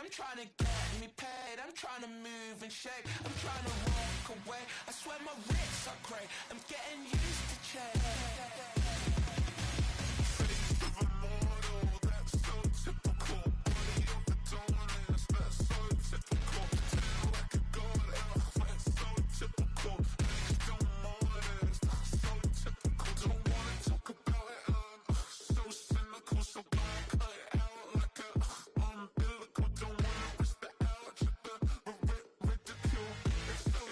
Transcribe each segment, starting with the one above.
I'm trying to get me paid, I'm trying to move and shake, I'm trying to walk away. I swear my wrists are grey, I'm getting used to change. Face of a model, that's so typical. Body of the dominance, that's so typical. Tail like a god, that's so typical. Legs don't modest, so typical. Don't wanna talk about it, so cynical. So black, cut it out like a umbilical. Don't wanna risk the algebra, ridicule. It's so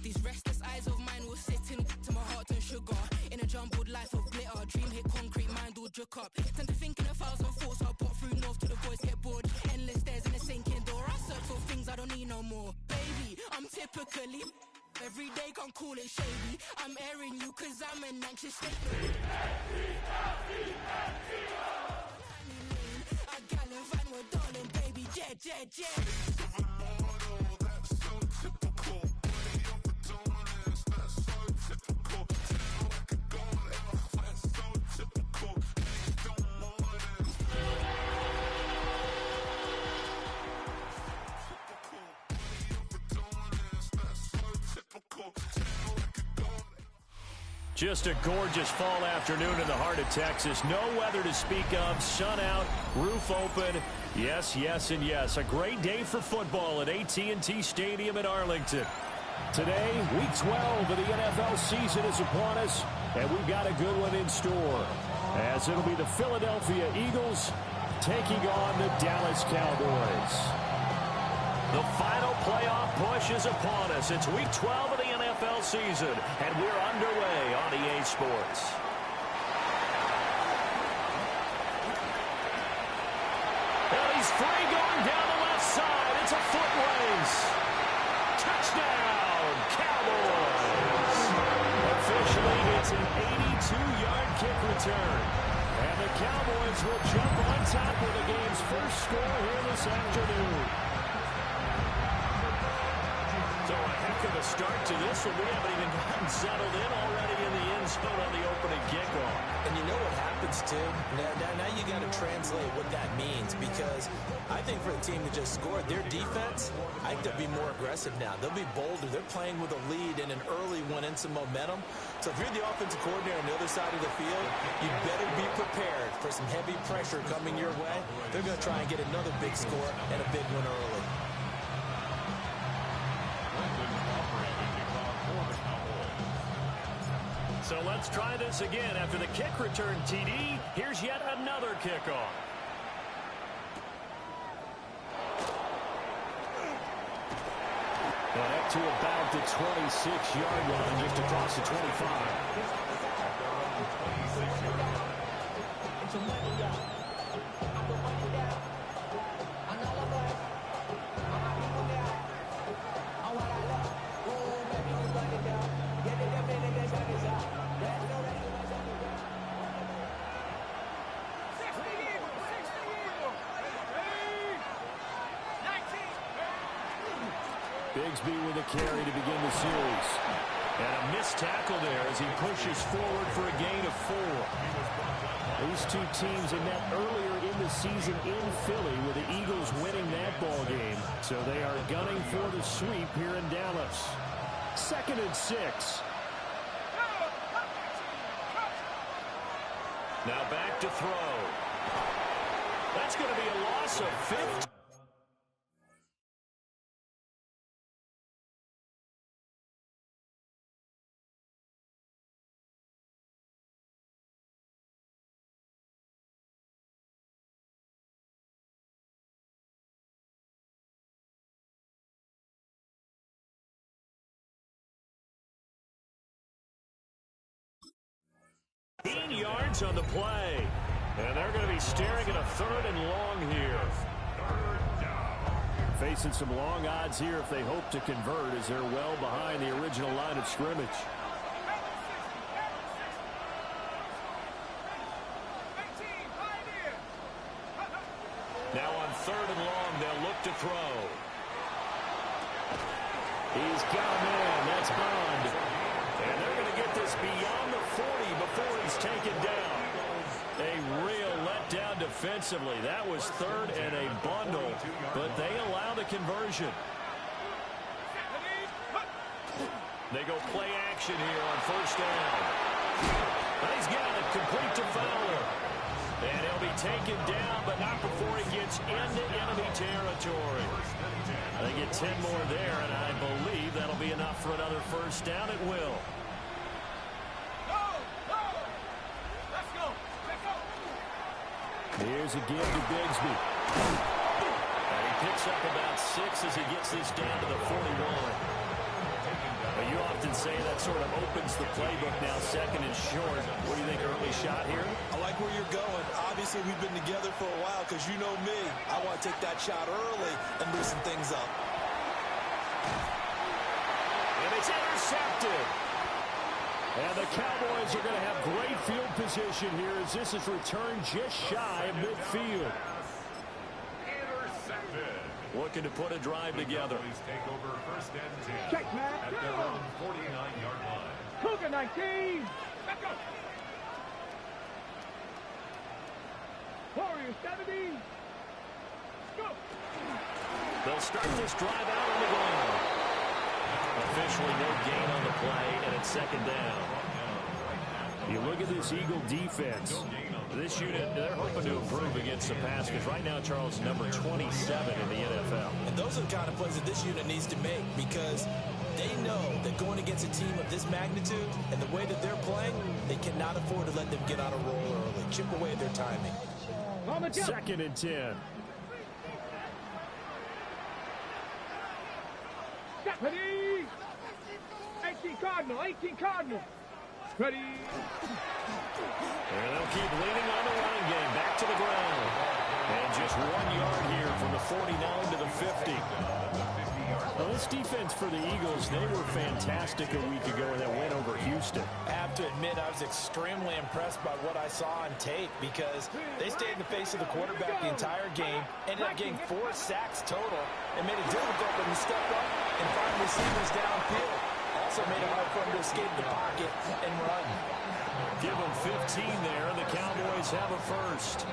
These restless eyes of mine will sit in to my heart and sugar. In a jumbled life of glitter, dream hit concrete, mind all jook up. Tend to think in 1,000 thoughts, I'll put through north to the voice get bored. Endless stairs in a sinking door, I search for things I don't need no more. Baby, I'm typically every day can't call it shady. I'm airing you cause I'm an anxious state. I gallivant with darling baby, jet, jet, jet. that's so typical. Body of the dominance, that's so typical. Tail like a god, that's so typical. Legs don't modest. Typical. Body of the dominance, that's so typical. Tail like a god. Just a gorgeous fall afternoon in the heart of Texas. No weather to speak of. Sun out, roof open. Yes, yes, and yes. A great day for football at AT&T Stadium in Arlington. Today, Week 12 of the NFL season is upon us, and we've got a good one in store, as it'll be the Philadelphia Eagles taking on the Dallas Cowboys. The final playoff push is upon us. It's Week 12 of the NFL season, and we're underway on EA Sports. And he's free going down the left side. It's a foot race. Touchdown, Cowboys. Officially, it's an 82-yard kick return. And the Cowboys will jump on top with the game's first score here this afternoon. So a heck of a start to this one. We haven't even gotten settled in already in the end zone on the opening kickoff. And you know what happens, too? Now you got to translate what that means, because I think for the team that just scored, their defense, I think they'll be more aggressive now. They'll be bolder. They're playing with a lead and an early one and some momentum. So if you're the offensive coordinator on the other side of the field, you better be prepared for some heavy pressure coming your way. They're going to try and get another big score and a big one early. So let's try this again. After the kick return TD, here's yet another kickoff. And up to about the 26-yard line, just across the 25. Bigsby with a carry to begin the series. And a missed tackle there as he pushes forward for a gain of 4. These two teams had met earlier in the season in Philly with the Eagles winning that ball game. So they are gunning for the sweep here in Dallas. 2nd and 6. Now back to throw. That's going to be a loss of 50. Yards on the play. And they're going to be staring at a 3rd and long here. Facing some long odds here if they hope to convert, as they're well behind the original line of scrimmage. Now on 3rd and long, they'll look to throw. He's got a man. That's Bond. And they're going to get this beyond the 40 before he's taken down. A real letdown defense. defensively. That was third and a bundle, but they allow the conversion. They go play action here on first down. He's got it complete to Fowler. And he'll be taken down, but not before he gets into enemy territory. They get 10 more there, and I believe that'll be enough for another first down. It will. Here's a give to Bigsby. And he picks up about 6 as he gets this down to the 41. But you often say that sort of opens the playbook now, second and short. What do you think, early shot here? I like where you're going. Obviously, we've been together for a while because you know me. I want to take that shot early and loosen things up. And it's intercepted. And the Cowboys are going to have great field position here as this is returned just shy of midfield. Looking to put a drive together. Take over first and 10. Check, man. At their own 49-yard line. Cougar 19. Let's go. Warriors 70. Go. They'll start this drive out on the ground. Officially no gain on the play, and it's second down. You look at this Eagle defense. This unit, they're hoping to improve against the pass because right now, Charles, number 27 in the NFL. And those are the kind of plays that this unit needs to make because they know that going against a team of this magnitude and the way that they're playing, they cannot afford to let them get on a roll early. Chip away at their timing. Second and 10. Ready. 18 Cardinal. 18 Cardinal. Ready. And they'll keep leaning on the running game. Back to the ground. And just 1 yard here from the 49 to the 50. Well, this defense for the Eagles, they were fantastic a week ago in that win over Houston. I have to admit, I was extremely impressed by what I saw on tape because they stayed in the face of the quarterback the entire game, ended up getting 4 sacks total, and made it difficult for them to step up and find receivers downfield. Also made it hard for them to escape the pocket and run. Give them 15 there, and the Cowboys have a first.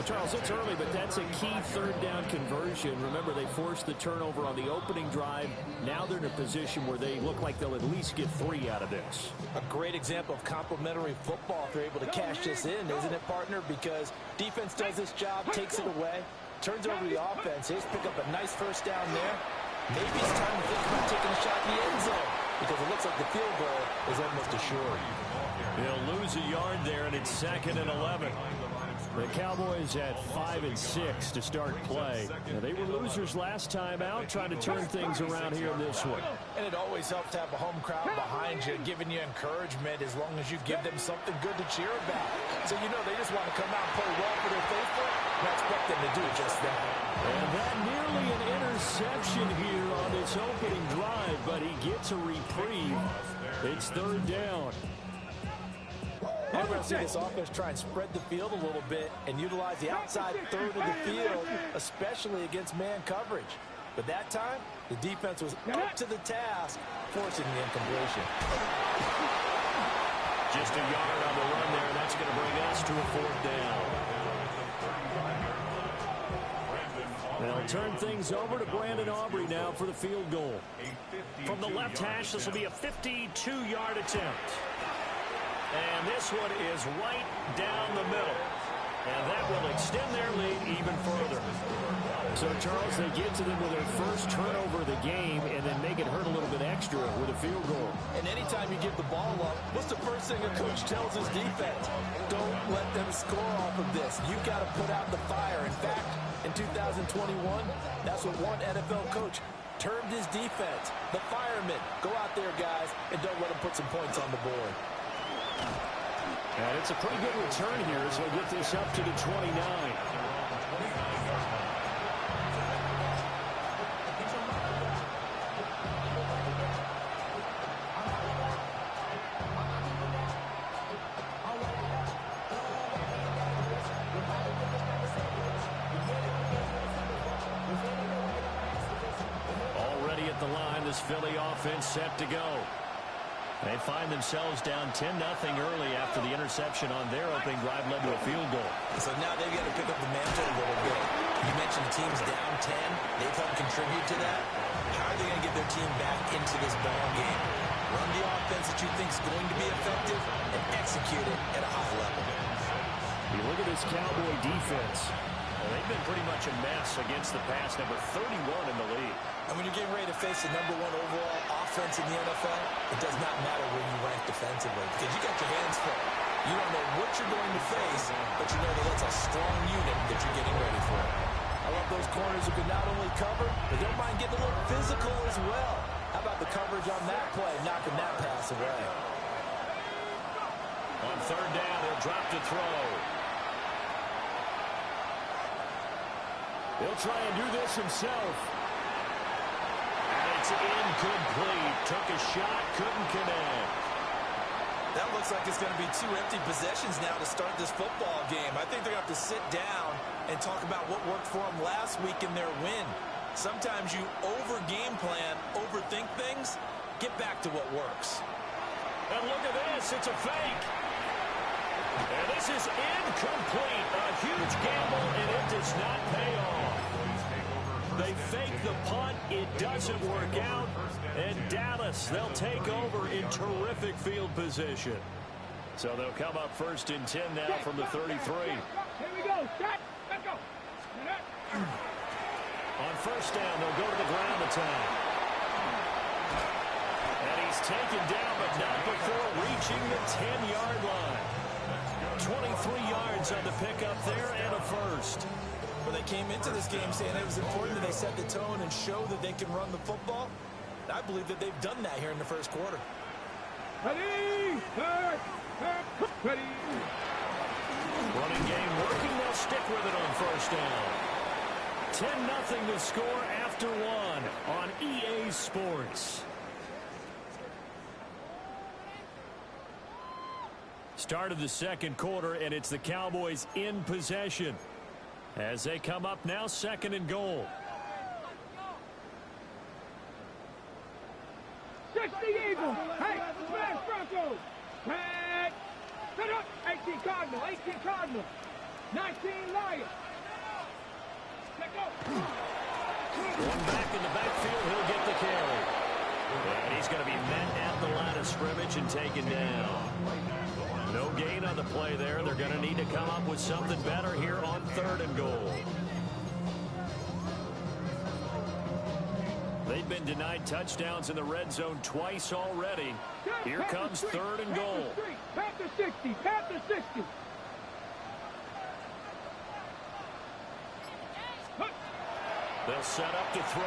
Charles, it's early, but that's a key third down conversion. Remember, they forced the turnover on the opening drive. Now they're in a position where they look like they'll at least get 3 out of this. A great example of complementary football if they're able to cash this in, isn't it, partner? Because defense does this job, takes it away, turns over the offense. Here's pick up a nice first down there. Maybe it's time to think about taking a shot in the end zone because it looks like the field goal is almost assured. They'll lose a yard there, and it's second and 11. The Cowboys at 5 and 6 to start play. Now, they were losers last time out, trying to turn things around here in this one. And it always helps to have a home crowd behind you, giving you encouragement as long as you give them something good to cheer about. So you know they just want to come out and play well for their faithful, and I expect them to do just that. And that nearly an interception here on this opening drive, but he gets a reprieve. It's third down. And we're going to see this offense try and spread the field a little bit and utilize the outside third of the field, especially against man coverage. But that time, the defense was up to the task, forcing the incompletion. Just a yard on the run there, and that's going to bring us to a fourth down. They'll turn things over to Brandon Aubrey now for the field goal. From the left hash, this will be a 52-yard attempt. And this one is right down the middle. And that will extend their lead even further. So, Charles, they get to them with their first turnover of the game and then make it hurt a little bit extra with a field goal. And anytime you give the ball up, what's the first thing a coach tells his defense? Don't let them score off of this. You've got to put out the fire. In fact, in 2021, that's what one NFL coach termed his defense. The firemen. Go out there, guys, and don't let them put some points on the board. And it's a pretty good return here as they'll get this up to the 29. Already at the line, this Philly offense set to go. They find themselves down 10-0 early after the interception on their opening drive led to a field goal. So now they've got to pick up the mantle a little bit. You mentioned the team's down 10. They've helped contribute to that. How are they going to get their team back into this ball game? Run the offense that you think is going to be effective and execute it at a high level. You look at this Cowboy defense. They've been pretty much a mess against the pass, number 31 in the league. And when you're getting ready to face the #1 overall offense in the NFL, it does not matter where you rank defensively because you got your hands full. You don't know what you're going to face, but you know that it's a strong unit that you're getting ready for. I love those corners who can not only cover, but don't mind getting a little physical as well. How about the coverage on that play, knocking that pass away? On third down, he'll drop to throw. He'll try and do this himself. And it's incomplete. Took a shot, couldn't connect. That looks like it's going to be 2 empty possessions now to start this football game. I think they're going to have to sit down and talk about what worked for them last week in their win. Sometimes you over-game plan, overthink things. Get back to what works. And look at this. It's a fake. And this is incomplete. A huge gamble, and it does not pay off. They fake the punt. It doesn't work out. And Dallas, they'll take over in terrific field position. So they'll come up first and 10 now from the 33. Here we go. Set. Let's go. On first down, they'll go to the ground attack. And he's taken down, but not before reaching the 10-yard line. 23 yards on the pickup there and a first. Well, they came into this game saying it was important that they set the tone and show that they can run the football. I believe that they've done that here in the first quarter. Ready. Ready. Running game working. They'll stick with it on first down. 10-0 to score after 1 on EA Sports. Start of the second quarter, and it's the Cowboys in possession as they come up now 2nd and goal. 60 Eagles. Hey, smash Broncos. Red. Set up. 18 Cardinal. 18 Cardinal. 19 Lions. Let go. One back in the backfield. He'll get the carry. And he's going to be met at the line of scrimmage and taken down. No gain on the play there. They're going to need to come up with something better here on 3rd and goal. They've been denied touchdowns in the red zone twice already. Here comes 3rd and goal. Panther 60. Panther 60. They'll set up to throw.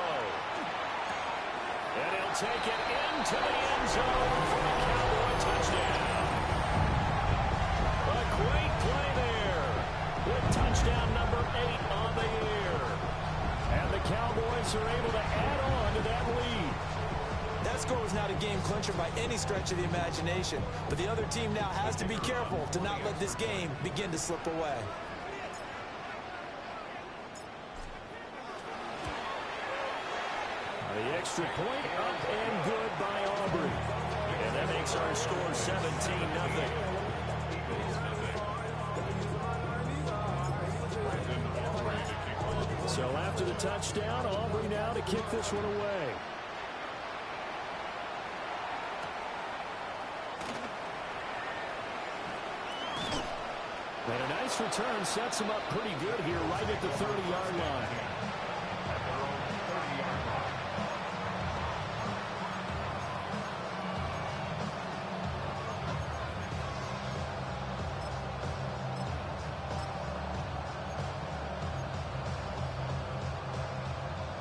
And he'll take it into the end zone for a Cowboy touchdown. A great play there with touchdown number 8 on the year. And the Cowboys are able to add on to that lead. That score was not a game clincher by any stretch of the imagination, but the other team now has to be careful to not let this game begin to slip away. The extra point up and good by Aubrey. And that makes our score 17-0. So after the touchdown, Aubrey now to kick this one away. And a nice return sets him up pretty good here right at the 30-yard line.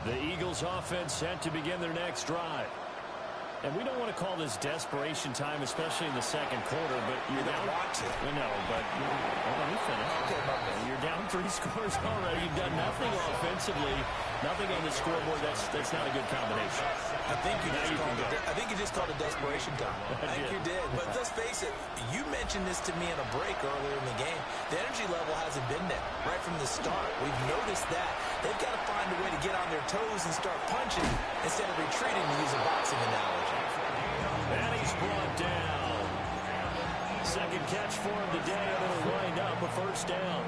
The Eagles offense set to begin their next drive. And we don't want to call this desperation time, especially in the second quarter, but you're down. I know, but let me finish. Okay, you're down 3 scores already. You've done nothing offensively, nothing on the scoreboard. That's not a good combination. I think you just called it desperation time. I think you did. But let's face it, you mentioned this to me in a break earlier in the game. The energy level hasn't been there right from the start. We've noticed that. They've got to find a way to get on their toes and start punching instead of retreating, to use a boxing analogy. And he is brought down. Second catch for him today, and it'll wind up a first down.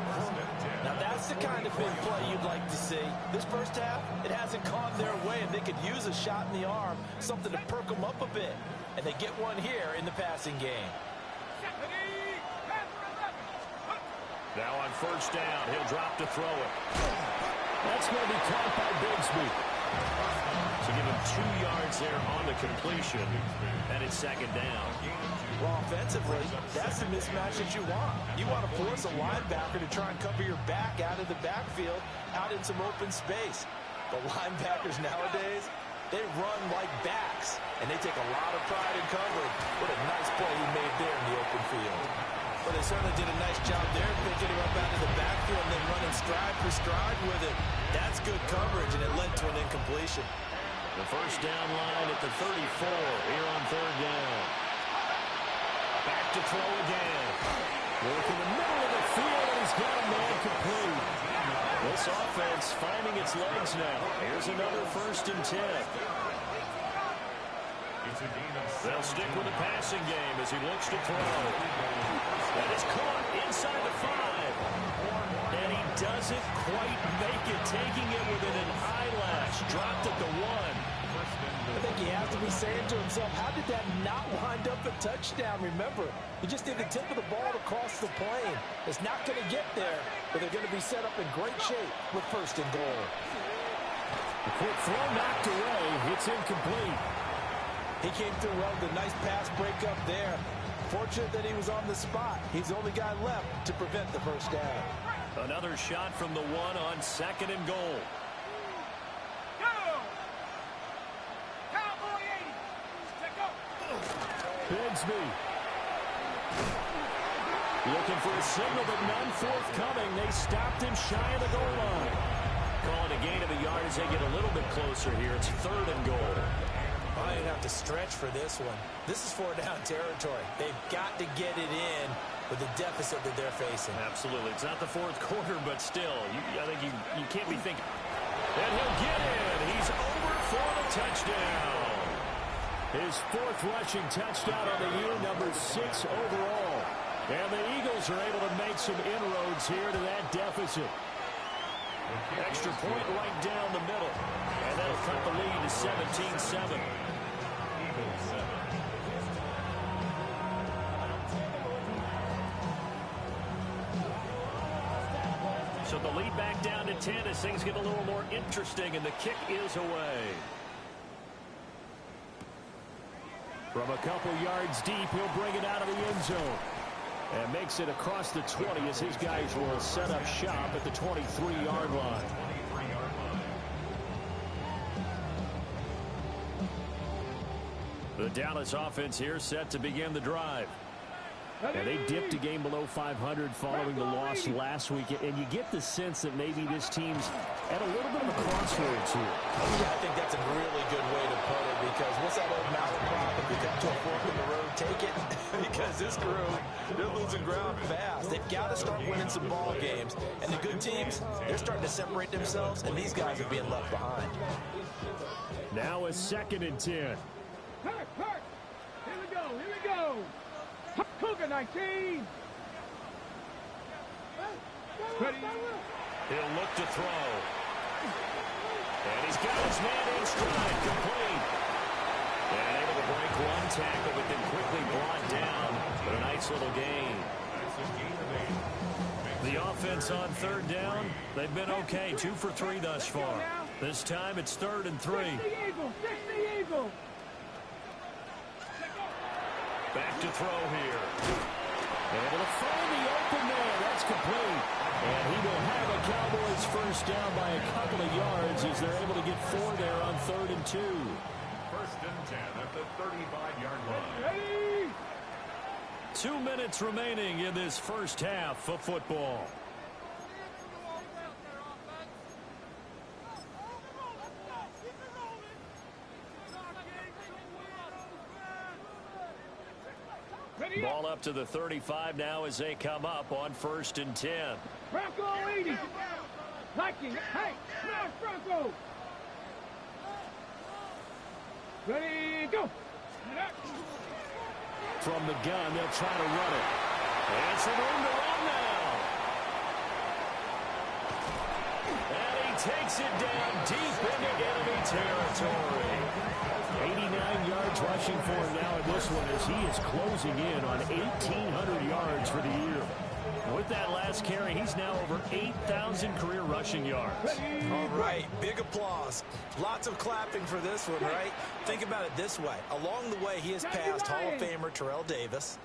Now that's the kind of big play you'd like to see. This first half, it hasn't gone their way, and they could use a shot in the arm, something to perk them up a bit. And they get one here in the passing game. Now on first down, he'll drop to throw it. That's going to be caught by Bigsby. So give him 2 yards there on the completion, and it's second down. Well, offensively, that's the mismatch that you want. You want to force a linebacker to try and cover your back out of the backfield, out in some open space. The linebackers nowadays, they run like backs, and they take a lot of pride in coverage. What a nice play he made there in the open field. But they certainly did a nice job there, picking him up out of the backfield and then running stride for stride with it. That's good coverage, and it led to an incompletion. The first down line at the 34 here on third down. Back to throw again. Work in the middle of the field, and he's got a man complete. This offense finding its legs now. Here's another 1st and 10. They'll stick with the passing game as he looks to throw. That is caught inside the 5. And he doesn't quite make it, taking it within an eyelash. Dropped at the 1. I think he has to be saying to himself, how did that not wind up a touchdown? Remember, he just did the tip of the ball to cross the plane. It's not going to get there, but they're going to be set up in great shape with 1st and goal. The quick throw knocked away. It's incomplete. He came through well with a nice pass breakup there. Fortunate that he was on the spot. He's the only guy left to prevent the first down. Another shot from the 1 on 2nd and goal. Bigsby. Looking for a signal, but none forthcoming. They stopped him shy of the goal line. Calling a gain of a yard as they get a little bit closer here. It's 3rd and goal. I didn't have to stretch for this one. This is 4-down territory. They've got to get it in with the deficit that they're facing. Absolutely. It's not the 4th quarter, but still, I think you can't be thinking. And he'll get in. He's over for the touchdown. His 4th rushing touchdown on the year, number 6 overall. And the Eagles are able to make some inroads here to that deficit. Extra point right down the middle. And that'll cut the lead to 17-7. So the lead back down to 10 as things get a little more interesting, and the kick is away. From a couple yards deep, he'll bring it out of the end zone. And makes it across the 20 as his guys will set up shop at the 23-yard line. The Dallas offense here set to begin the drive. And they dipped a game below 500 following the loss last week. And you get the sense that maybe this team's at a little bit of a crossroads here. Yeah, I think that's a really good way to put it, because what's that old malaprop? If you come to a fork in the road, take it. Because this crew, they're losing ground fast. They've got to start winning some ball games. And the good teams, they're starting to separate themselves, and these guys are being left behind. Now a 2nd and 10. Hurt. Here we go. Cougar 19. Ready. He'll look to throw. And he's got his man in stride, complete. And able to break one tackle, but then quickly brought down. But a nice little gain. The offense on 3rd down, they've been okay. 2 for 3 thus far. This time it's 3rd and 3. 60 Eagle. Back to throw here. Able to find the open man. That's complete. And he will have a Cowboys first down by a couple of yards as they're able to get 4 there on 3rd and 2. 1st and 10 at the 35-yard line. Ready. 2 minutes remaining in this first half of football. Ball up to the 35 now as they come up on 1st and 10. Bronco 80. Liking. Hey, smash Bronco. Ready, go. From the gun, they'll try to run it. And some room to run now. And he takes it down deep into enemy territory. 89 yards rushing for him now in this one as he is closing in on 1,800 yards for the year. With that last carry, he's now over 8,000 career rushing yards. All right, big applause. Lots of clapping for this one, right? Think about it this way. Along the way, he has passed Hall of Famer Terrell Davis,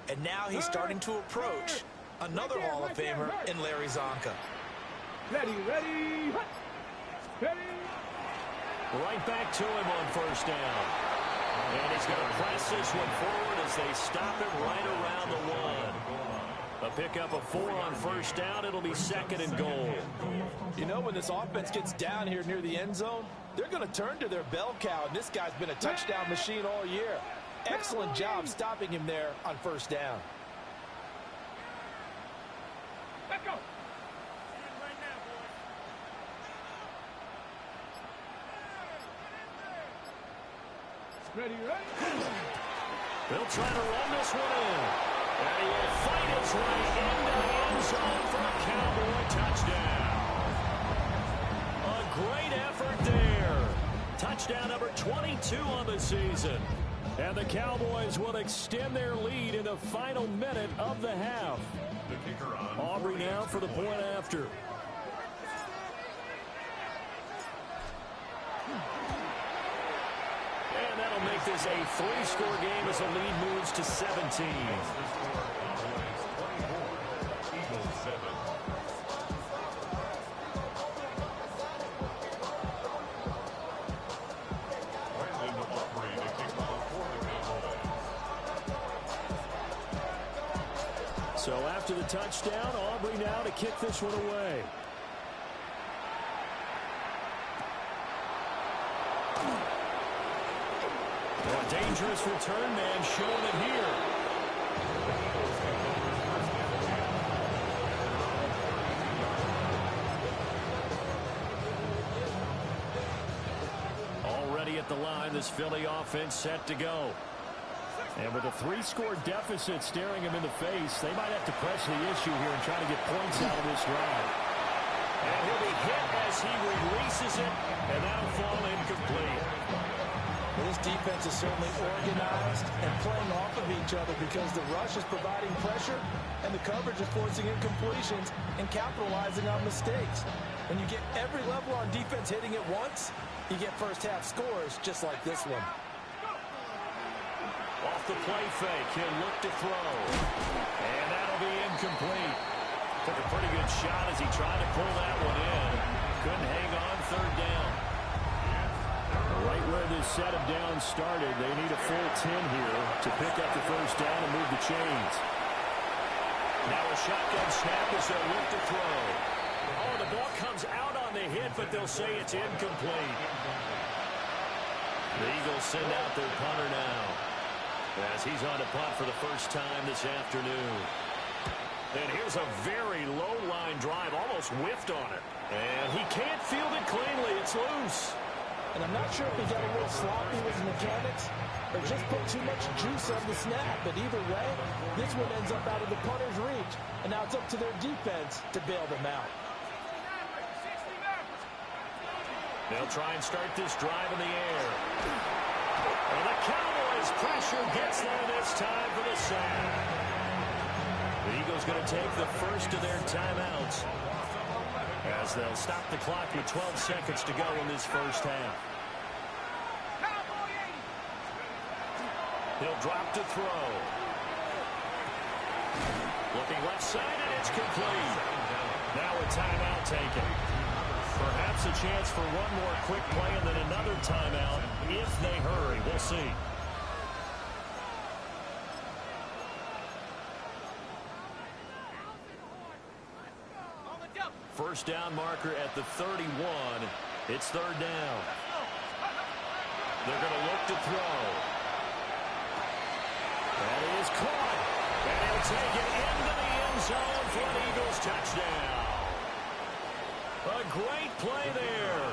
and now he's starting to approach another Hall of Famer in Larry Zonka. Ready, ready, ready. Right back to him on first down. And he's going to press this one forward as they stop him right around the one. A pickup of 4 on first down. It'll be 2nd and goal. You know, when this offense gets down here near the end zone, they're going to turn to their bell cow, and this guy's been a touchdown machine all year. Excellent job stopping him there on first down. Let's go. Ready, ready. They'll try to run this one in. And he will fight his way into the end zone for a Cowboy touchdown. A great effort there. Touchdown number 22 on the season. And the Cowboys will extend their lead in the final minute of the half. Aubrey now for the point after. And that'll make this a 3-score game as the lead moves to 17. So after the touchdown, Aubrey now to kick this one away. A dangerous return man showing it here. Already at the line, this Philly offense set to go. And with a 3-score deficit staring him in the face, they might have to press the issue here and try to get points out of this drive. And he'll be hit as he releases it, and that'll fall incomplete. Well, this defense is certainly organized and playing off of each other because the rush is providing pressure and the coverage is forcing incompletions and capitalizing on mistakes. When you get every level on defense hitting it once, you get first-half scores just like this one. Off the play fake, he'll look to throw. And that'll be incomplete. Took a pretty good shot as he tried to pull that one in. Couldn't hang on 3rd down. Right where this set of downs started, they need a full 10 here to pick up the first down and move the chains. Now a shotgun snap as they'll look to throw. Oh, the ball comes out on the hit, but they'll say it's incomplete. The Eagles send out their punter now, as he's on to punt for the first time this afternoon. And here's a very low-line drive, almost whiffed on it. And he can't field it cleanly. It's loose. And I'm not sure if he got a little sloppy with his mechanics or just put too much juice on the snap. But either way, this one ends up out of the punter's reach. And now it's up to their defense to bail them out. They'll try and start this drive in the air. And the Cowboys' pressure gets there this time for the sack. The Eagles going to take the first of their timeouts as they'll stop the clock with 12 seconds to go in this first half. He'll drop to throw. Looking left side, and it's complete. Now a timeout taken. Perhaps a chance for one more quick play and then another timeout if they hurry. We'll see. First down marker at the 31. It's 3rd down. They're going to look to throw. And it is caught. And he'll take it into the end zone for an Eagles touchdown. A great play there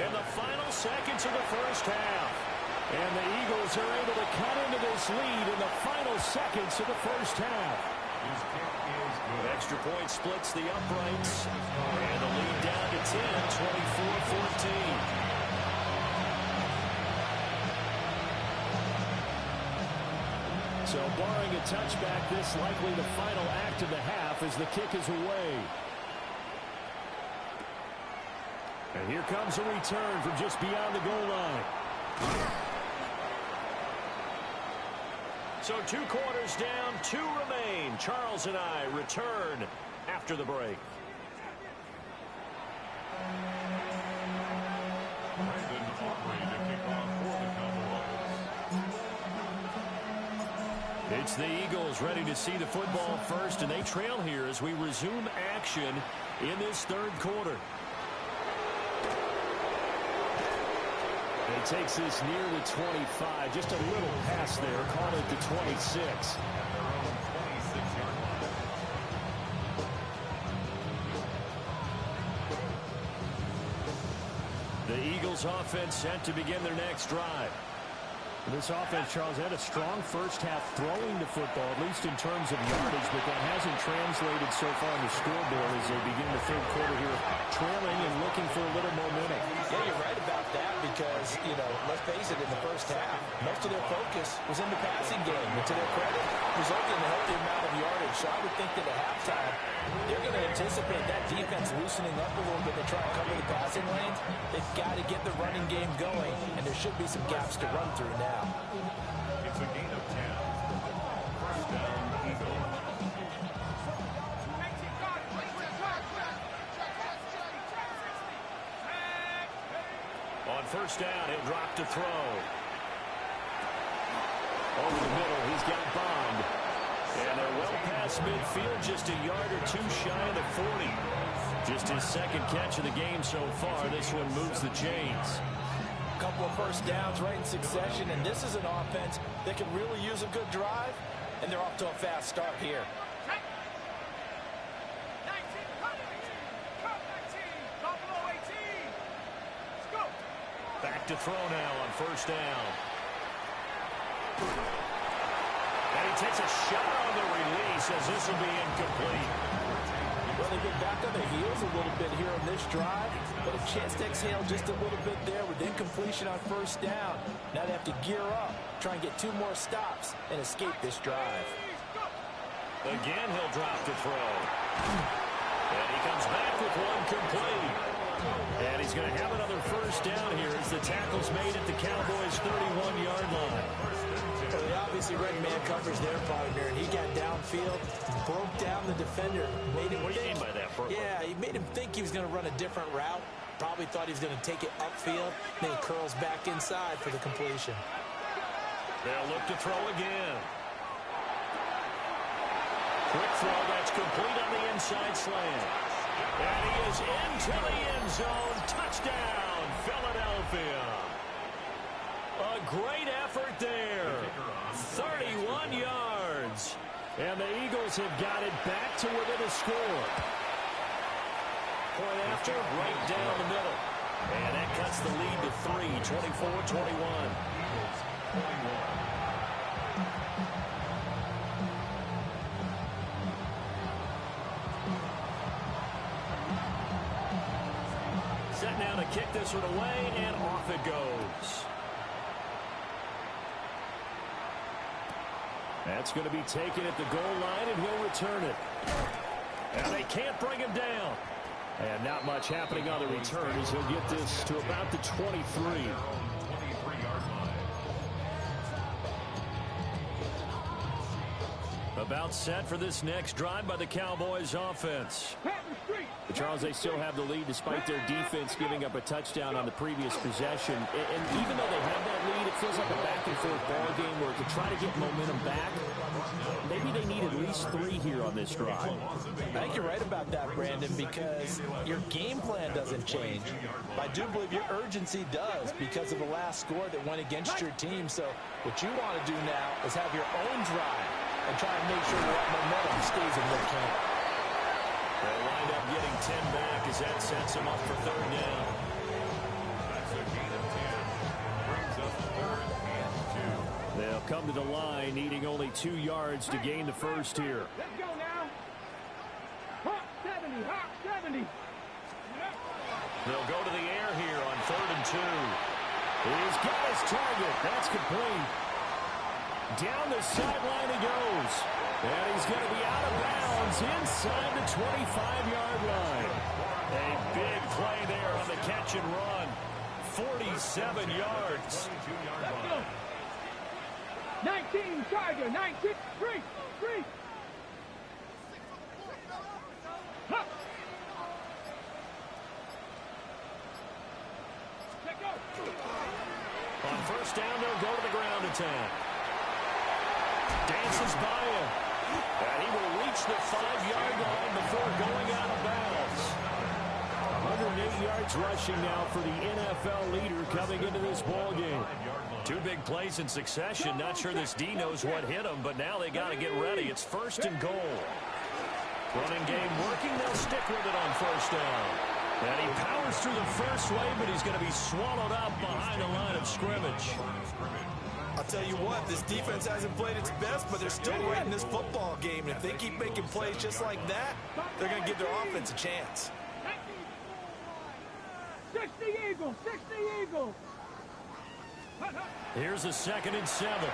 in the final seconds of the first half. And the Eagles are able to cut into this lead in the final seconds of the first half. Extra point splits the uprights. And the lead down to 10, 24-14. So barring a touchback, this likely the final act of the half as the kick is away. And here comes a return from just beyond the goal line. So 2 quarters down, 2 remain. Charles and I return after the break. It's the Eagles ready to see the football first, and they trail here as we resume action in this third quarter. It takes this near the 25. Just a little pass there. Call it the 26. The Eagles offense set to begin their next drive. This offense, Charles, had a strong first half throwing the football, at least in terms of yardage, but that hasn't translated so far on the scoreboard as they begin the third quarter here, trailing and looking for a little momentum. Yeah, you're right about that because, you know, let's face it, in the first half, most of their focus was in the passing game. And to their credit, resulted in a healthy amount of yardage. So I would think that at halftime, they're going to anticipate that defense loosening up a little bit to try and cover the passing lanes. They've got to get the running game going, and there should be some gaps to run through now. It's a gain of 10. First down, Eagles. On first down, he'll drop to throw. Over the middle, he's got bombed. And they're well past midfield, just a yard or 2 shy of the 40. Just his second catch of the game so far. This one moves the chains. Couple of first downs right in succession, and this is an offense that can really use a good drive, and they're off to a fast start here. Back to throw now on first down. And he takes a shot on the release as this will be incomplete. Well, they get back on their heels a little bit here on this drive, but a chance to exhale just a little bit there with incompletion on first down. Now they have to gear up, try and get 2 more stops, and escape this drive. Again, he'll drop to throw. And he comes back with one complete. And he's going to have another first down here as the tackle's made at the Cowboys' 31-yard line. Well, they obviously read man coverage there, partner, and he got downfield, broke down the defender. What do you mean by that, Bert? Yeah, he made him think he was going to run a different route. Probably thought he was going to take it upfield. Then he curls back inside for the completion. They'll look to throw again. Quick throw, that's complete on the inside slant. And he is into the end zone. Touchdown, Philadelphia. A great effort there. 31 yards. And the Eagles have got it back to within a score. Point after, right down the middle. And that cuts the lead to 3, 24-21. Set now to kick this one away, and off it goes. That's going to be taken at the goal line, and he'll return it. And they can't bring him down. And not much happening on the return as he'll get this to about the 23. About set for this next drive by the Cowboys offense. Charles, they still have the lead despite their defense giving up a touchdown on the previous possession. And even though they have that lead, it feels like a back-and-forth ball game where to try to get momentum back, maybe they need at least 3 here on this drive. I think you're right about that, Brandon, because your game plan doesn't change. I do believe your urgency does because of the last score that went against your team. So what you want to do now is have your own drive and try and make sure that momentum stays in their camp. They'll wind up getting 10 back as that sets them up for third down. That's a gain of 10. Brings up third come to the line, needing only 2 yards to gain the first here. Let's go now. Hot 70, hot 70. They'll go to the air here on 3rd and 2. He's got his target. That's complete. Down the sideline he goes. And he's going to be out of bounds inside the 25-yard line. A big play there on the catch and run. 47 yards. Let's go. 19, Tiger, 19, 3. Huh. Let go. On 1st down, they'll go to the ground attack. Dances by him. And he will reach the 5-yard line before going out of bounds. 108 yards rushing now for the NFL leader coming into this ball game. 2 big plays in succession. Not sure this D knows what hit him, but now they got to get ready. It's 1st and goal. Running game working. They'll stick with it on 1st down. And he powers through the first wave, but he's going to be swallowed up behind the line of scrimmage. I'll tell you what, this defense hasn't played its best, but they're still right in this football game. And if they keep making plays just like that, they're going to give their offense a chance. 60 Eagles, 60 Eagles. Here's a 2nd and 7. Got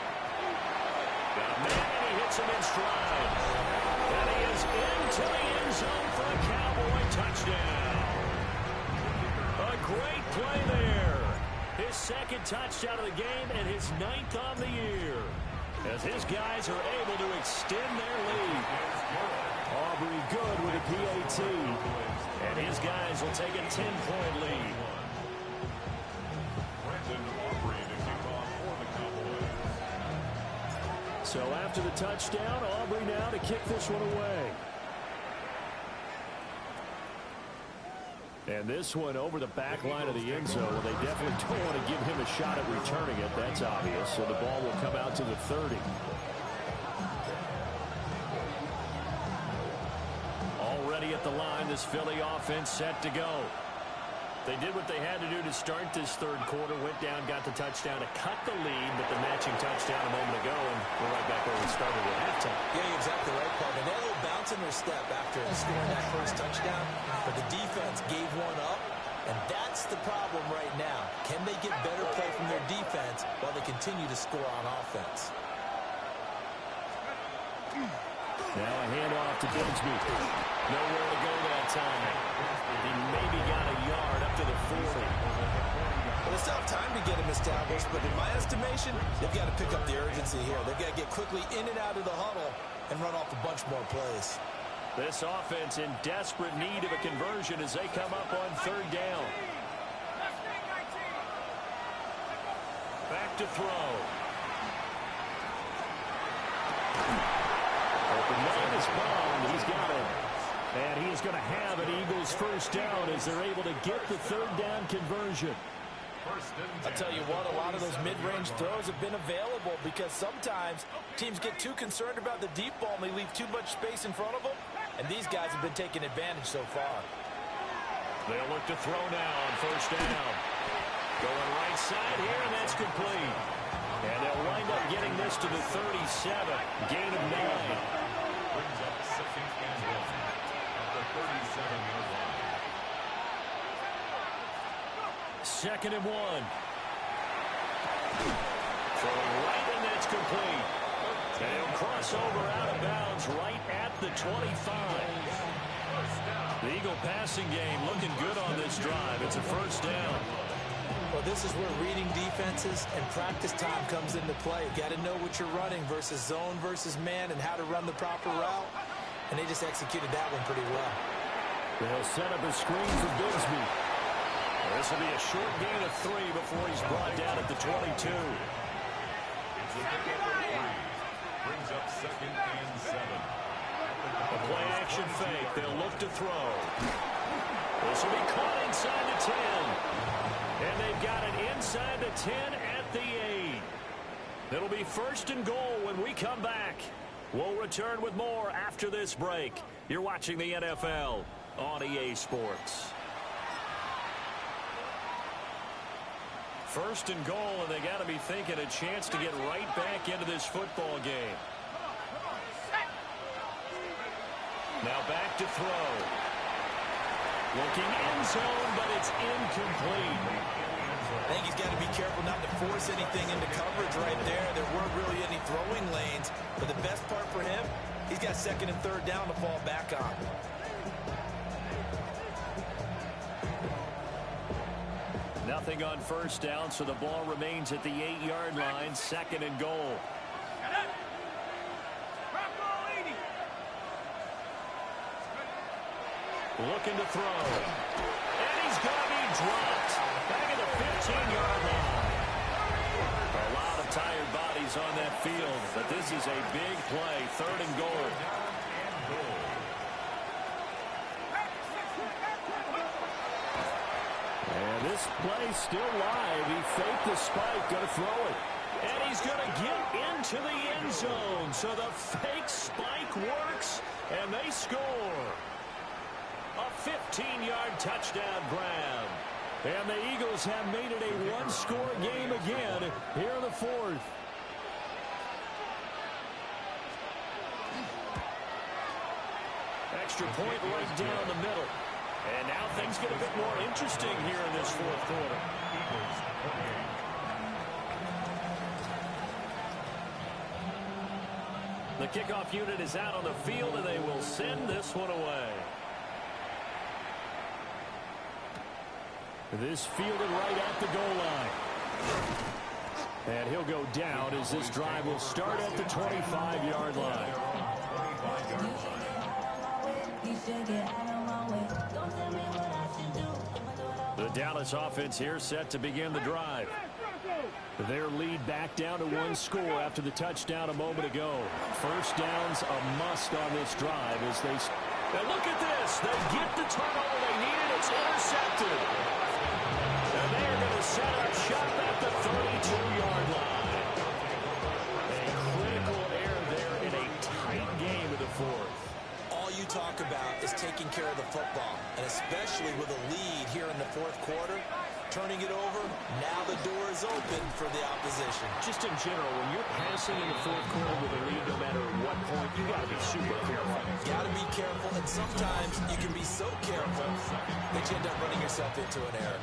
a man, and he hits him in stride. And he is into the end zone for a Cowboy touchdown. A great play there. His 2nd touchdown of the game and his 9th on the year. As his guys are able to extend their lead. Aubrey good with a PAT. And his guys will take a 10-point lead. So after the touchdown, Aubrey now to kick this one away. And this one over the back line of the end zone. Well, they definitely don't want to give him a shot at returning it. That's obvious. So the ball will come out to the 30. Already at the line, this Philly offense set to go. They did what they had to do to start this 3rd quarter. Went down, got the touchdown to cut the lead, but the matching touchdown a moment ago, and we're right back where we started at halftime. Yeah, you're exactly right, Paul. They had a little bounce in their step after scoring that first touchdown, but the defense gave one up, and that's the problem right now. Can they get better play from their defense while they continue to score on offense? Now a handoff to Digsby. Nowhere to go that time. He maybe got a yard up to the 40. Well, they still have time to get him established, but in my estimation, they've got to pick up the urgency here. They've got to get quickly in and out of the huddle and run off a bunch more plays. This offense in desperate need of a conversion as they come up on 3rd down. Back to throw. Open man is bound. He's got it. And he is going to have an Eagles 1st down as they're able to get the 3rd down conversion. I'll tell you what, a lot of those mid-range throws have been available because sometimes teams get too concerned about the deep ball and they leave too much space in front of them, and these guys have been taking advantage so far. They'll look to throw now on 1st down. Going right side here, and that's complete. And they'll wind up getting this to the 37. Gain of 9. Brings up 2nd and 1 at the 37-yard line. 2nd and 1. Throwing right, and that's complete. And he'll cross over out of bounds right at the 25. The Eagle passing game looking good on this drive. It's a 1st down. Well, this is where reading defenses and practice time comes into play. You got to know what you're running versus zone versus man and how to run the proper route. And they just executed that one pretty well. They'll set up a screen for Bigsby. This will be a short gain of 3 before he's brought down at the 22. It's a pickup of 3. Brings up 2nd and 7. A play action fake. They'll look to throw. This will be caught inside the 10. And they've got it inside the 10 at the 8. It'll be 1st and goal when we come back. We'll return with more after this break. You're watching the NFL on EA Sports. First and goal, and they got to be thinking a chance to get right back into this football game. Now back to throw. Looking end zone, but it's incomplete. I think he's got to be careful not to force anything into coverage right there. There weren't really any throwing lanes. But the best part for him, he's got second and third down to fall back on. Nothing on first down, so the ball remains at the 8-yard line. Second and goal. Looking to throw. And he's going to be dropped. Back at the 15-yard line. A lot of tired bodies on that field, but this is a big play. Third and goal. And this play still live. He faked the spike, going to throw it. And he's going to get into the end zone. So the fake spike works, and they score. A 15-yard touchdown grab. And the Eagles have made it a one-score game again here in the fourth. Extra point right down the middle. And now things get a bit more interesting here in this fourth quarter. The kickoff unit is out on the field, and they will send this one away. This fielded right at the goal line. And he'll go down as this drive will start at the 25-yard line. The Dallas offense here set to begin the drive. Their lead back down to one score after the touchdown a moment ago. First down's a must on this drive as they... And look at this. They get the turnover they needed. It's intercepted. And they are going to set up shop at the 32-yard line. A critical error there in a tight game of the fourth. All you talk about is taking care of the football, and especially with a lead here in the fourth quarter, turning it over, now the door is open for the opposition. Just in general, when you're passing in the fourth quarter with a lead, no matter what point, you got to be super careful. Got to be careful, and sometimes you can be so careful that you end up running yourself into an error.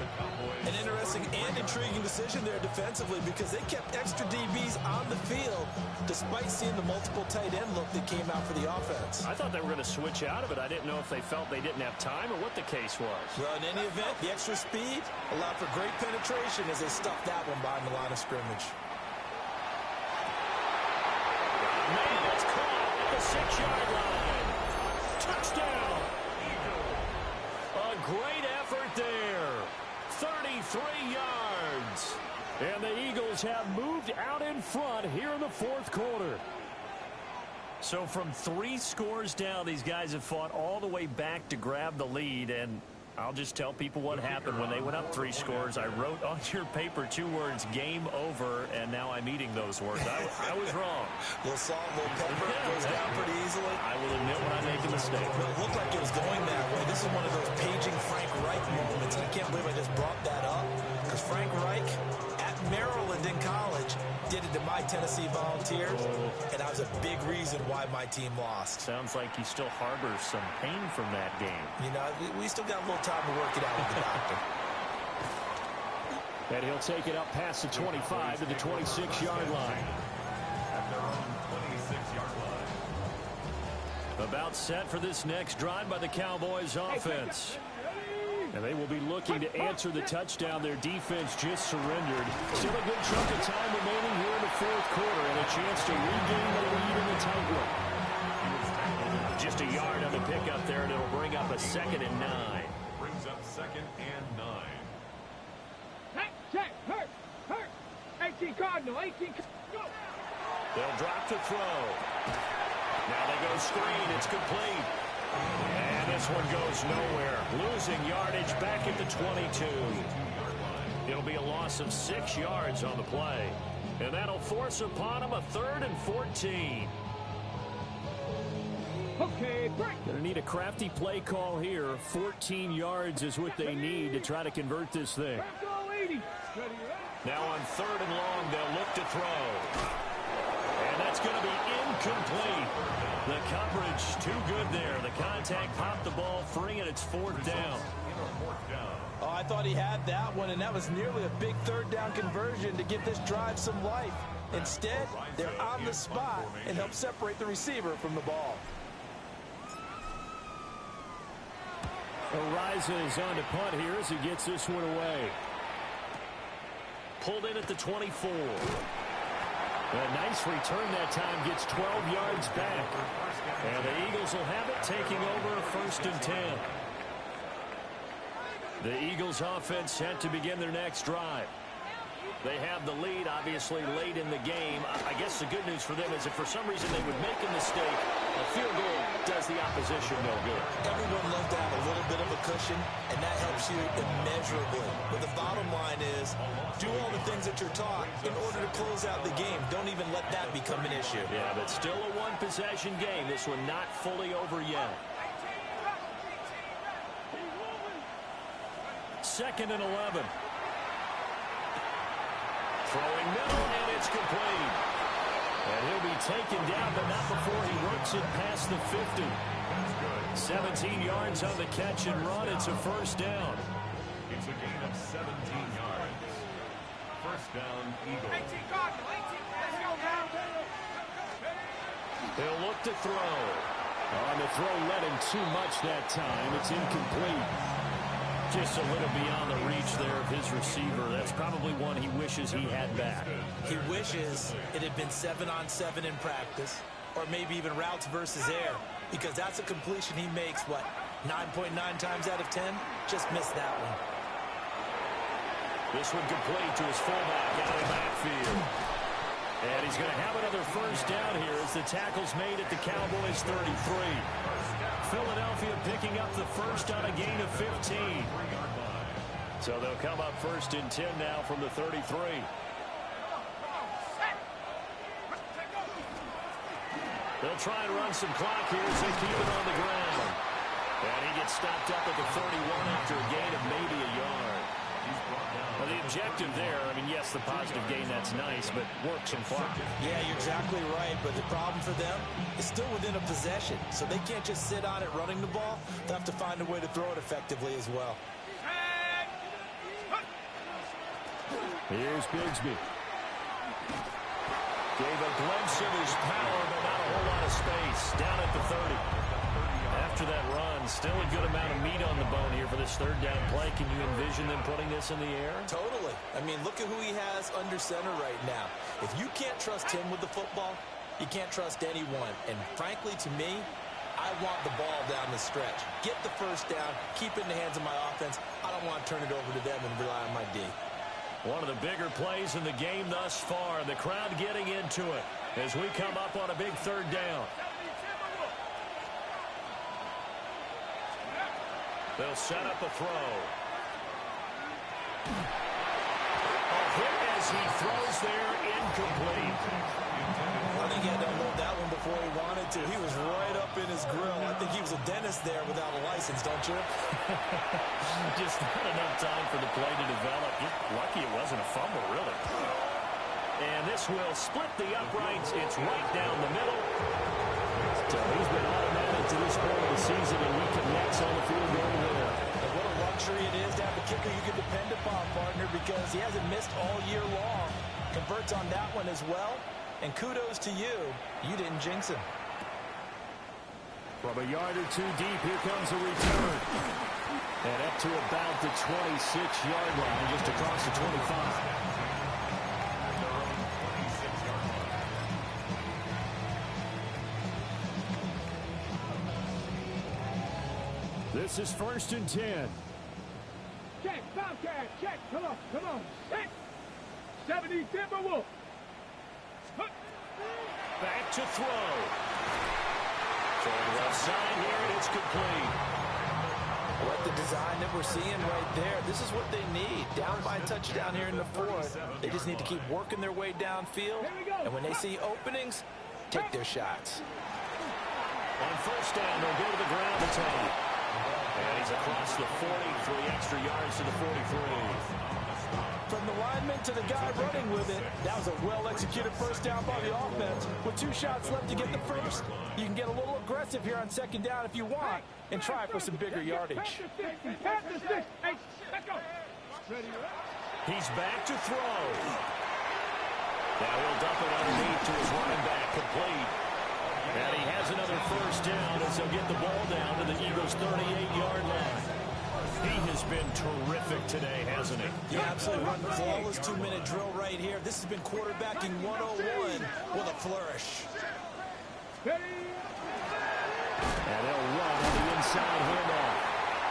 An interesting and intriguing decision there defensively because they kept extra DBs on the field despite seeing the multiple tight end look that came out for the offense. I thought they were going to switch out of it. I didn't know if they felt they didn't have time or what the case was. Well, in any event, the extra speed allowed for great penetration as they stuffed that one behind the line of scrimmage. Man, it's caught at the 6-yard line. Touchdown. A great effort there. 33 yards. And the Eagles have moved out in front here in the fourth quarter. So from 3 scores down, these guys have fought all the way back to grab the lead. And I'll just tell people what happened when they went up 3 scores. I wrote on your paper 2 words, game over, and now I'm eating those words. I was wrong. A little salt, a little pepper, goes down pretty easily. I will admit when I make a mistake. But it looked like it was going that way. This is one of those paging Frank Reich moments. I can't believe I just brought that up because Frank Reich at Maryland in college did it to my Tennessee Volunteers, and that was a big reason why my team lost. Sounds like he still harbors some pain from that game. You know, we still got a little time to work it out with the doctor. And he'll take it up past the 25 to the 26-yard line. At their own 26-yard line. About set for this next drive by the Cowboys offense. And they will be looking to answer the touchdown. Their defense just surrendered. Still a good chunk of time remaining here in the fourth quarter and a chance to regain the lead in the tight one. Just a yard on the pickup there, and it'll bring up a 2nd and 9. Brings up 2nd and 9. Check, hurt. 18 Cardinal, 18. Go. They'll drop to throw. Now they go screen. It's complete. And this one goes nowhere. Losing yardage back at the 22. It'll be a loss of 6 yards on the play. And that'll force upon them a 3rd and 14. Okay, break. Gonna need a crafty play call here. 14 yards is what they need to try to convert this thing. Go 80. Ready, Now on 3rd and long, they'll look to throw. And that's going to be incomplete. The coverage too good there. The contact popped the ball free, and it's 4th down. Oh, I thought he had that one, and that was nearly a big 3rd down conversion to give this drive some life. Instead, they're on the spot and help separate the receiver from the ball. Ariza is on to punt here as he gets this one away. Pulled in at the 24. A nice return that time, gets 12 yards back. And the Eagles will have it, taking over 1st and 10. The Eagles offense set to begin their next drive. They have the lead, obviously, late in the game. I guess the good news for them is if for some reason they would make a mistake, a field goal does the opposition no good. Everyone loves to have a little bit of a cushion, and that helps you immeasurably. But the bottom line is, do all the things that you're taught in order to close out the game. Don't even let that become an issue. Yeah, but still a one-possession game. This one not fully over yet. 2nd and 11. Throwing middle, and it's complete. And he'll be taken down, but not before he works it past the 50. 17 yards on the catch and run. It's a 1st down. It's a gain of 17 yards. 1st down, Eagles. He'll look to throw. On the throw, led him too much that time. It's incomplete. Just a little beyond the reach there of his receiver. That's probably one he wishes he had back. He wishes it had been 7-on-7 in practice, or maybe even routes versus air, because that's a completion he makes, what, 9.9 times out of 10? Just missed that one. This one complete to his fullback out of the backfield. And he's going to have another 1st down here as the tackle's made at the Cowboys' 33. Philadelphia picking up the 1st on a gain of 15. So they'll come up 1st and 10 now from the 33. They'll try and run some clock here as they keep it on the ground. And he gets stopped up at the 31 after a gain of maybe a yard. Well, the objective there, I mean, yes, the positive gain, that's nice, but work some clock. Yeah, you're exactly right, but the problem for them is still within a possession, so they can't just sit on it running the ball. They'll have to find a way to throw it effectively as well. Here's Bigsby. Gave a glimpse of his power, but not a whole lot of space. Down at the 30. After that run, still a good amount of meat on the bone here for this 3rd down play. Can you envision them putting this in the air? Totally. I mean, look at who he has under center right now. If you can't trust him with the football, you can't trust anyone. And frankly, to me, I want the ball down the stretch. Get the 1st down, keep it in the hands of my offense. I don't want to turn it over to them and rely on my D. One of the bigger plays in the game thus far. The crowd getting into it as we come up on a big 3rd down. They'll set up a throw. A hit as he throws there, incomplete. I think he had to unload that one before he wanted to. He was right up in his grill. I think he was a dentist there without a license, don't you? Just not enough time for the play to develop. You're lucky it wasn't a fumble, really. And this will split the uprights. It's right down the middle. So he's been automatic to this point of the season, and he connects on the field goal there. And what a luxury it is to have a kicker you can depend upon, partner, because he hasn't missed all year long. Converts on that one as well. And kudos to you. You didn't jinx him. From a yard or two deep, here comes a return. And up to about the 26-yard line, just across the 25. This is 1st and 10. Check, Bobcat, check. Come on. Set. 70 Timberwolves. Back to throw. Toward the left side here, and it's complete. What the design that we're seeing right there, this is what they need. Down by a touchdown here in the 4th. They just need to keep working their way downfield. And when they see openings, take their shots. On 1st down, they'll go to the ground attack. And he's across the 40, 3 extra yards to the 43. From the lineman to the guy running with it, that was a well-executed first down by the offense. With 2 shots left to get the first, you can get a little aggressive here on second down if you want and try for some bigger yardage. He's back to throw. Now he'll dump it underneath to his running back, complete. And he has another first down as they'll get the ball down to the Eagles' 38-yard line. He has been terrific today, hasn't he? Yeah, absolutely. Run flawless 2-minute drill right here. This has been quarterbacking 101 with a flourish. And they'll run on the inside handoff.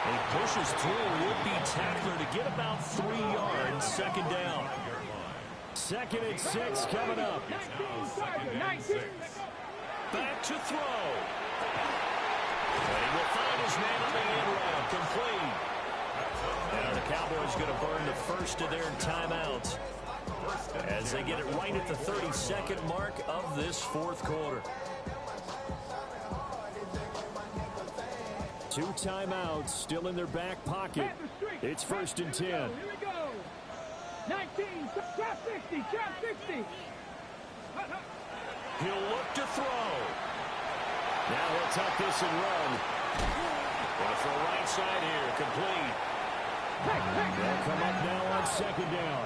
He pushes through would-be tackler to get about 3 yards, second down. 2nd and 6 coming up. Back to throw. And he will find his man on the end route, complete. Now the Cowboys going to burn the first of their timeouts as they get it right at the 32nd mark of this fourth quarter. 2 timeouts still in their back pocket. It's 1st and 10. Here we go. 19, trap 60, trap 60. He'll look to throw. Now he'll tuck this and run. Going for a right side here, complete. They'll come up now on second down.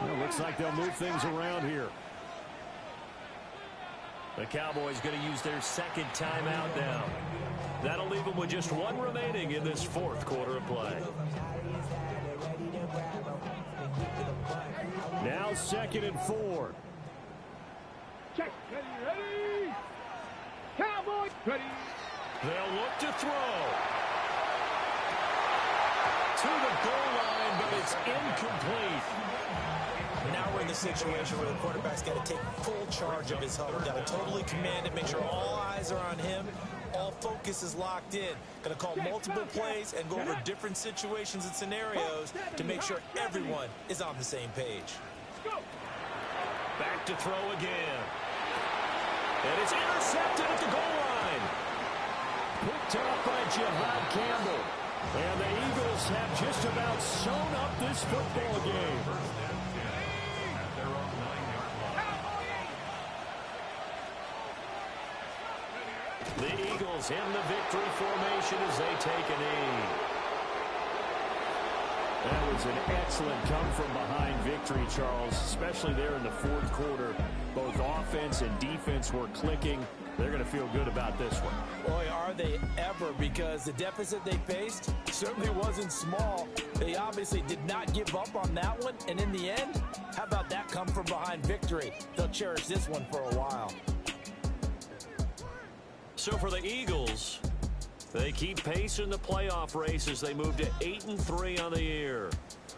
Well, looks like they'll move things around here. The Cowboys going to use their 2nd timeout now. That'll leave them with just 1 remaining in this fourth quarter of play. Now 2nd and 4. Check. Ready. Cowboys. Ready. They'll look to throw. To the goal line, but it's incomplete. Now we're in the situation where the quarterback's got to take full charge of his huddle. Got to totally command it, make sure all eyes are on him. All focus is locked in. Going to call multiple plays and go over different situations and scenarios to make sure everyone is on the same page. Back to throw again. And it's intercepted at the goal line. Picked off by Jihad Campbell. And the Eagles have just about sewn up this football game. The Eagles in the victory formation as they take a knee. That was an excellent come-from-behind victory, Charles, especially there in the fourth quarter. Both offense and defense were clicking. They're going to feel good about this one. Boy, are they ever, because the deficit they faced certainly wasn't small. They obviously did not give up on that one, and in the end, how about that come-from-behind victory? They'll cherish this one for a while. So for the Eagles, they keep pace in the playoff race as they move to 8-3 on the year.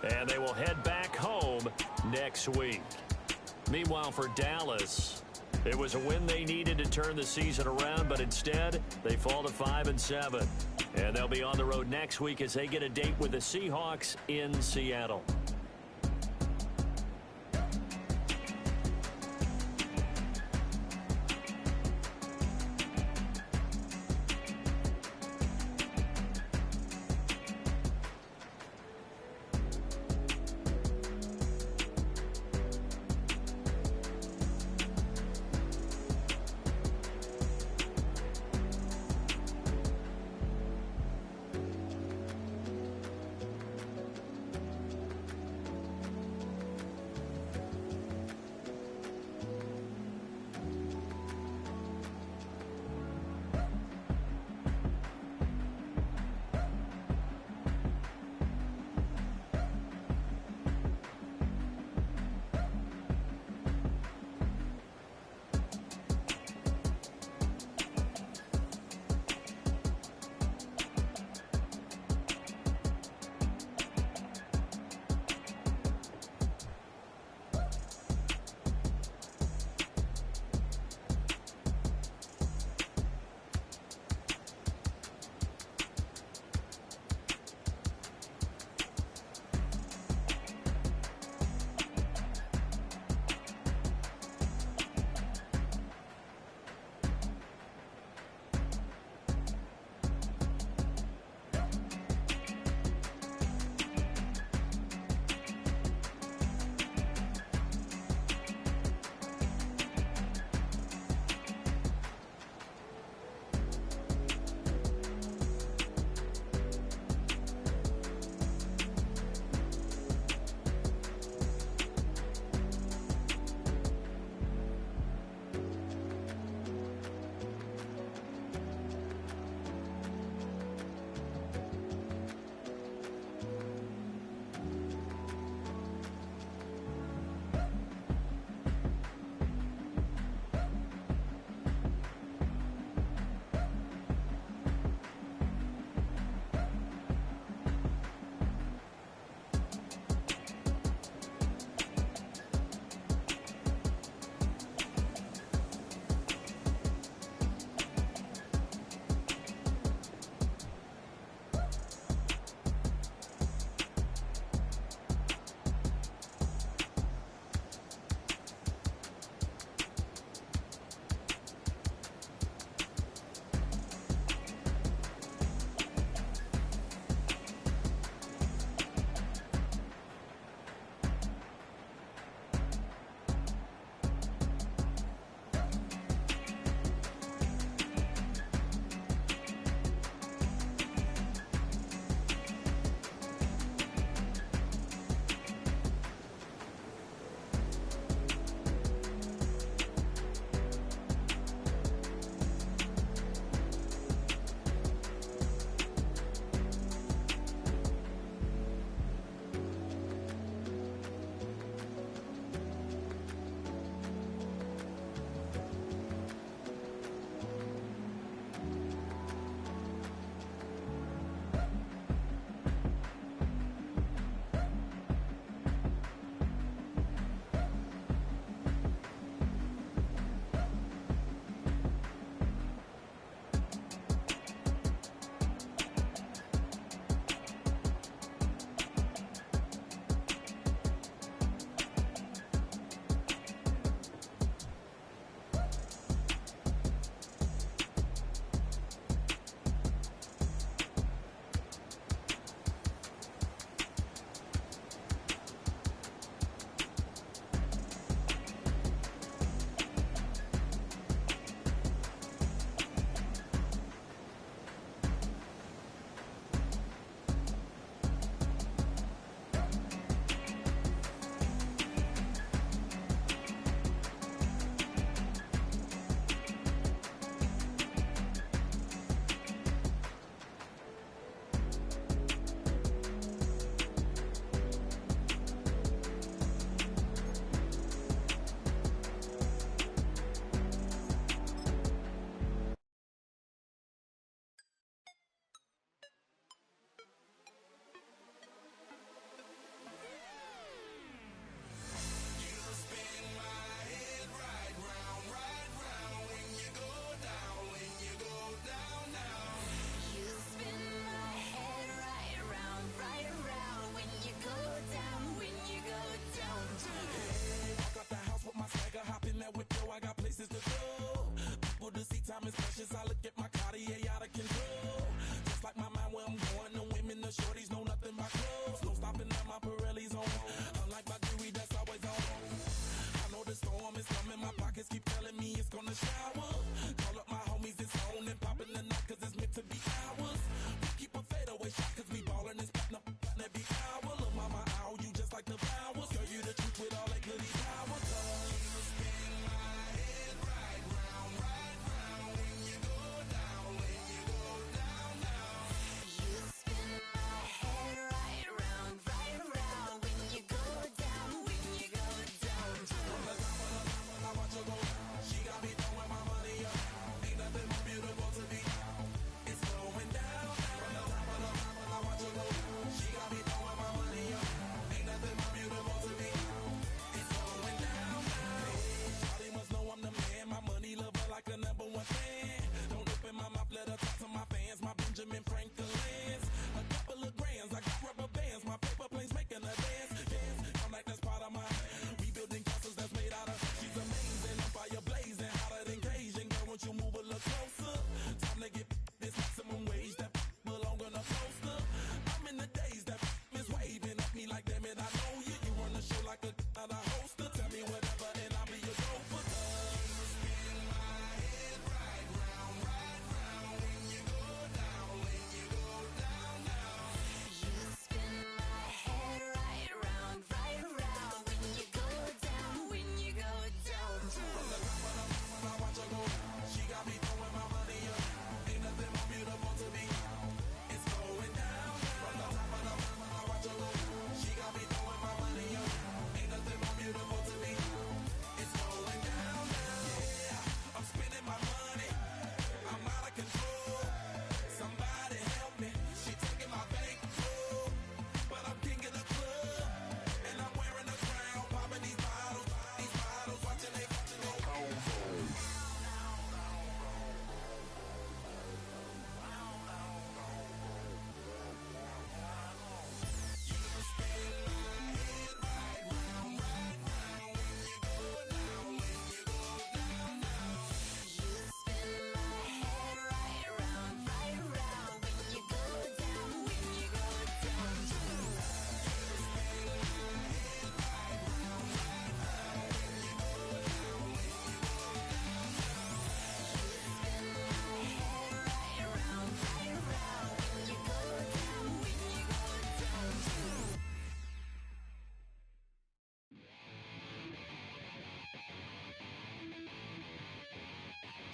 And they will head back home next week. Meanwhile, for Dallas, it was a win they needed to turn the season around, but instead they fall to 5-7. And they'll be on the road next week as they get a date with the Seahawks in Seattle.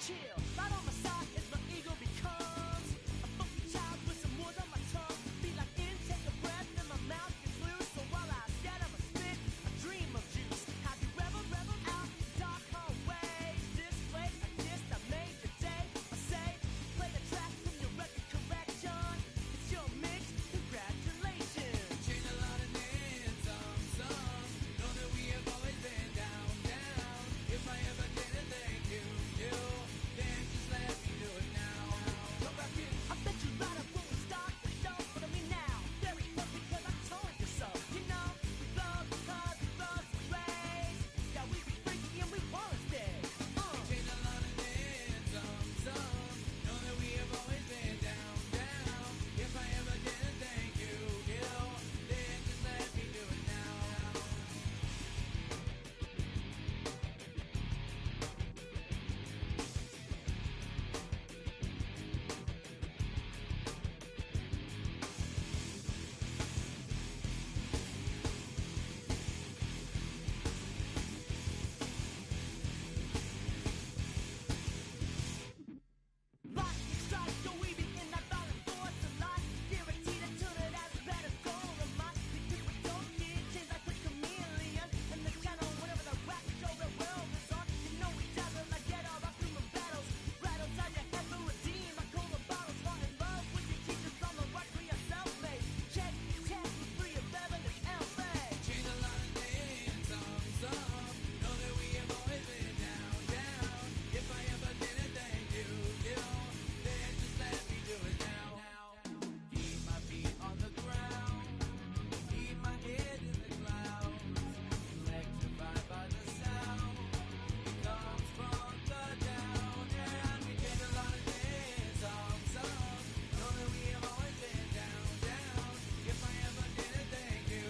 chill. Right on my side as my ego becomes a funky child with some wood on my tongue. Feel like in, take a breath, and my mouth gets loose. So while I scatter my spit, I dream of juice. Have you ever rebel out dark hallways? This way, I guess I made your day. I say, play the track from your record collection. It's your mix, congratulations. Changed a lot of names, some. Know that we have always been down, down. If I ever didn't thank you, then just let me do it now. Come back in. I bet you right up when we start the show, but I mean now. Very close because I told you so. You know, we love because we love the race. Yeah, we be freaky and we wanna stay. Changed a lot of names, some. Know that we have always been down, down. If I ever didn't thank you, then just let me do it now. Lightning strikes, so we begin that violent force of life. Guaranteed to turn it as better goal of mine. Because we don't get change like a chameleon. And the channel, whenever the rap show the world is on, you know we dazzle like get all our human battles. Right outside your head to redeem. I call the bottles, fall in love with your teachers on the right for yourself, mate. Check, check, 311 is LA. Changed a lot of names, some. Know that we have always been down, down. If I ever didn't thank you, then just let me do it now. Keep my feet on the ground, keep my head in the clouds. Electrified by the sound, it comes from the down. And we changed a lot of names, some. Know that we have always been down, down. If I ever didn't thank you,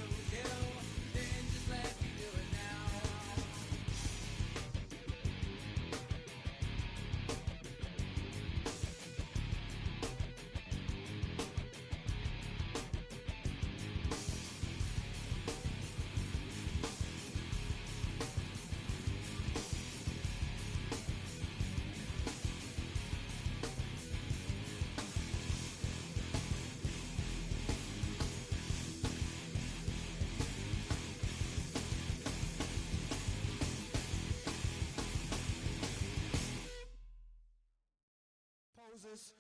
then just let me do it now. Poses.